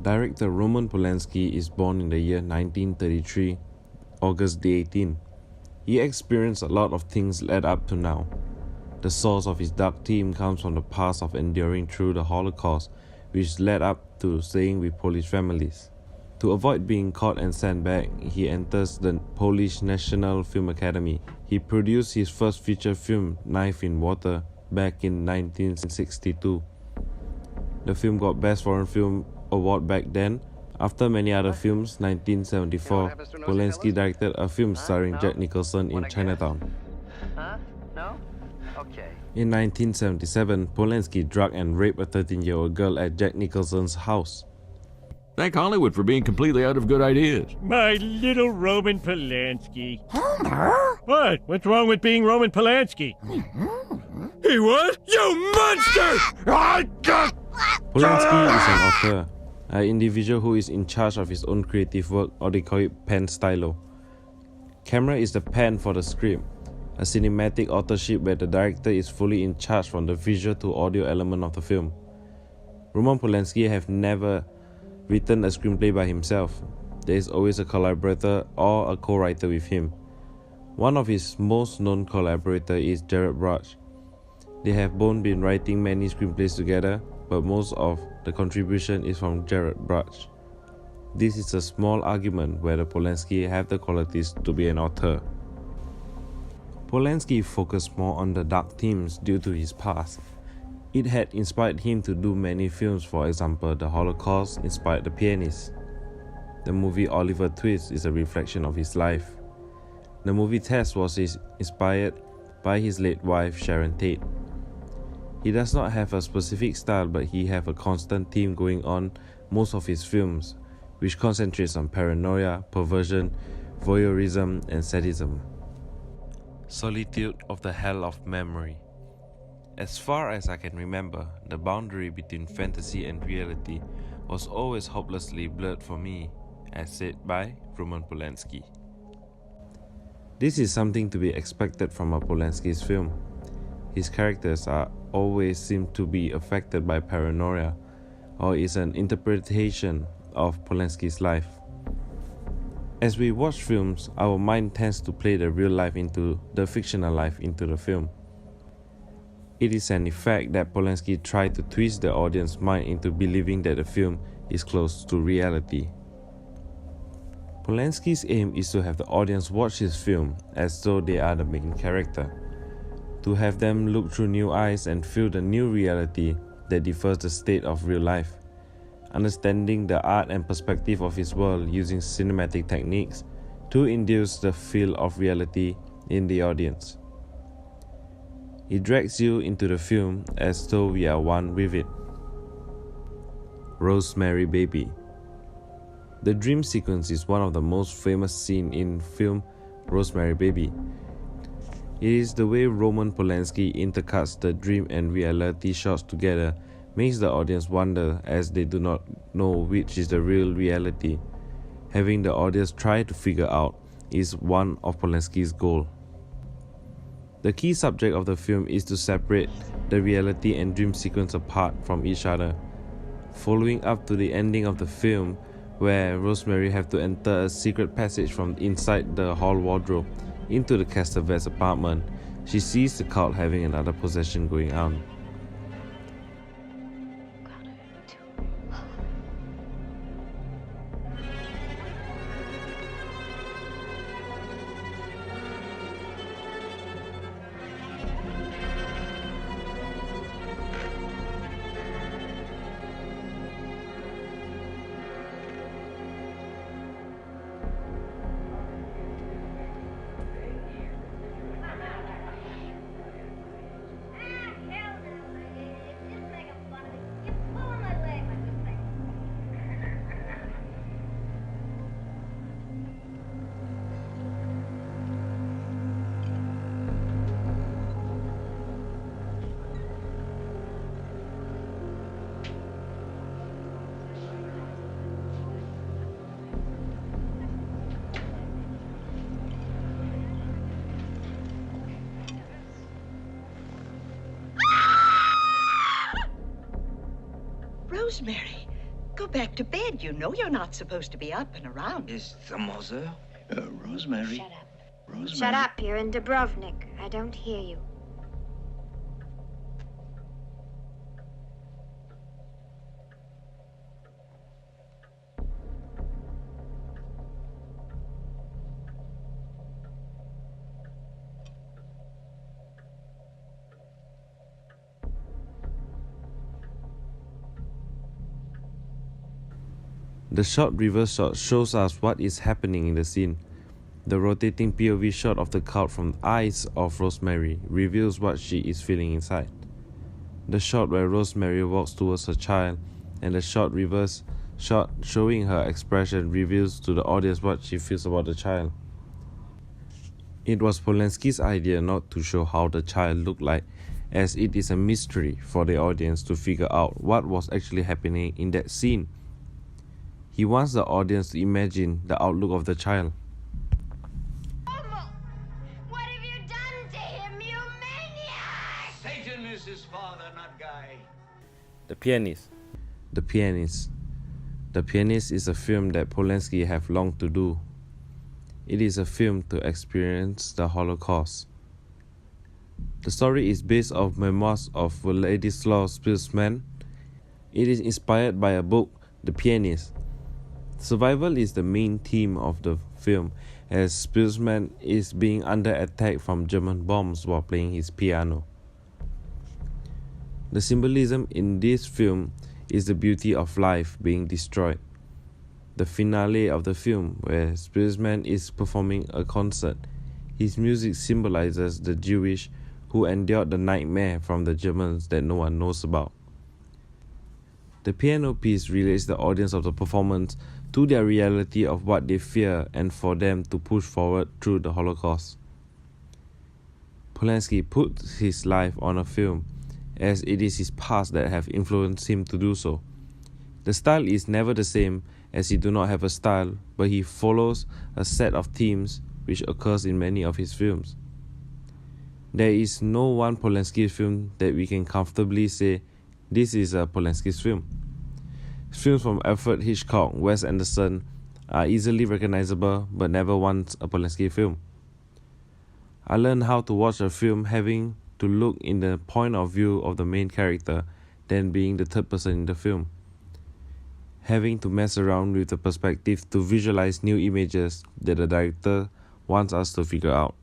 Director Roman Polanski is born in the year 1933, August the 18th. He experienced a lot of things led up to now. The source of his dark theme comes from the past of enduring through the Holocaust, which led up to staying with Polish families. To avoid being caught and sent back, he enters the Polish National Film Academy. He produced his first feature film, Knife in Water, back in 1962. The film got Best Foreign Film Award back then. After many other films, 1974, Polanski directed a film starring Jack Nicholson in Chinatown. In 1977, Polanski drugged and raped a 13-year-old girl at Jack Nicholson's house. Thank Hollywood for being completely out of good ideas. My little Roman Polanski. Homer? What? What's wrong with being Roman Polanski? He what? You monster! Polanski is an author, an individual who is in charge of his own creative work, or they call it pen stylo. Camera is the pen for the script, a cinematic authorship where the director is fully in charge from the visual to audio element of the film. Roman Polanski have never written a screenplay by himself. There is always a collaborator or a co-writer with him. One of his most known collaborators is Gerard Butch. They have both been writing many screenplays together, but most of the contribution is from Gerard Butch. This is a small argument whether Polanski have the qualities to be an author. Polanski focused more on the dark themes due to his past. It had inspired him to do many films. For example, the Holocaust inspired The Pianist. The movie Oliver Twist is a reflection of his life. The movie Test was inspired by his late wife Sharon Tate. He does not have a specific style, but he has a constant theme going on most of his films, which concentrates on paranoia, perversion, voyeurism, and sadism. Solitude of the Hell of Memory. As far as I can remember, the boundary between fantasy and reality was always hopelessly blurred for me, as said by Roman Polanski. This is something to be expected from a Polanski's film. His characters always seem to be affected by paranoia, or is an interpretation of Polanski's life. As we watch films, our mind tends to play the real life into the fictional life into the film. It is an effect that Polanski tried to twist the audience's mind into believing that the film is close to reality. Polanski's aim is to have the audience watch his film as though they are the main character, to have them look through new eyes and feel the new reality that differs the state of real life, understanding the art and perspective of his world using cinematic techniques to induce the feel of reality in the audience. It drags you into the film as though we are one with it. Rosemary Baby. The dream sequence is one of the most famous scenes in film Rosemary Baby. It is the way Roman Polanski intercuts the dream and reality shots together makes the audience wonder, as they do not know which is the real reality. Having the audience try to figure out is one of Polanski's goals. The key subject of the film is to separate the reality and dream sequence apart from each other. Following up to the ending of the film, where Rosemary have to enter a secret passage from inside the hall wardrobe into the Castlevets apartment, she sees the cult having another possession going on. Rosemary, Go back to bed. You know you're not supposed to be up and around. Is the mother? Rosemary. Shut up. Rosemary. Shut up, you're in Dubrovnik. I don't hear you. The short reverse shot shows us what is happening in the scene. The rotating POV shot of the crowd from the eyes of Rosemary reveals what she is feeling inside. The shot where Rosemary walks towards her child and the short reverse shot showing her expression reveals to the audience what she feels about the child. It was Polanski's idea not to show how the child looked like, as it is a mystery for the audience to figure out what was actually happening in that scene. He wants the audience to imagine the outlook of the child. What have you done to him, you maniac? Satan is his father, not Guy. The Pianist. The Pianist. The Pianist is a film that Polanski have longed to do. It is a film to experience the Holocaust. The story is based on memoirs of Władysław Szpilman. It is inspired by a book, The Pianist. Survival is the main theme of the film, as Szpilman is being under attack from German bombs while playing his piano. The symbolism in this film is the beauty of life being destroyed. The finale of the film, where Szpilman is performing a concert, his music symbolizes the Jewish who endured the nightmare from the Germans that no one knows about. The piano piece relates the audience of the performance to their reality of what they fear and for them to push forward through the Holocaust. Polanski puts his life on a film, as it is his past that have influenced him to do so. The style is never the same, as he do not have a style, but he follows a set of themes which occurs in many of his films. There is no one Polanski film that we can comfortably say this is a Polanski's film. Films from Alfred Hitchcock, Wes Anderson are easily recognizable but never once a Polanski film. I learned how to watch a film having to look in the point of view of the main character than being the third person in the film. Having to mess around with the perspective to visualize new images that the director wants us to figure out.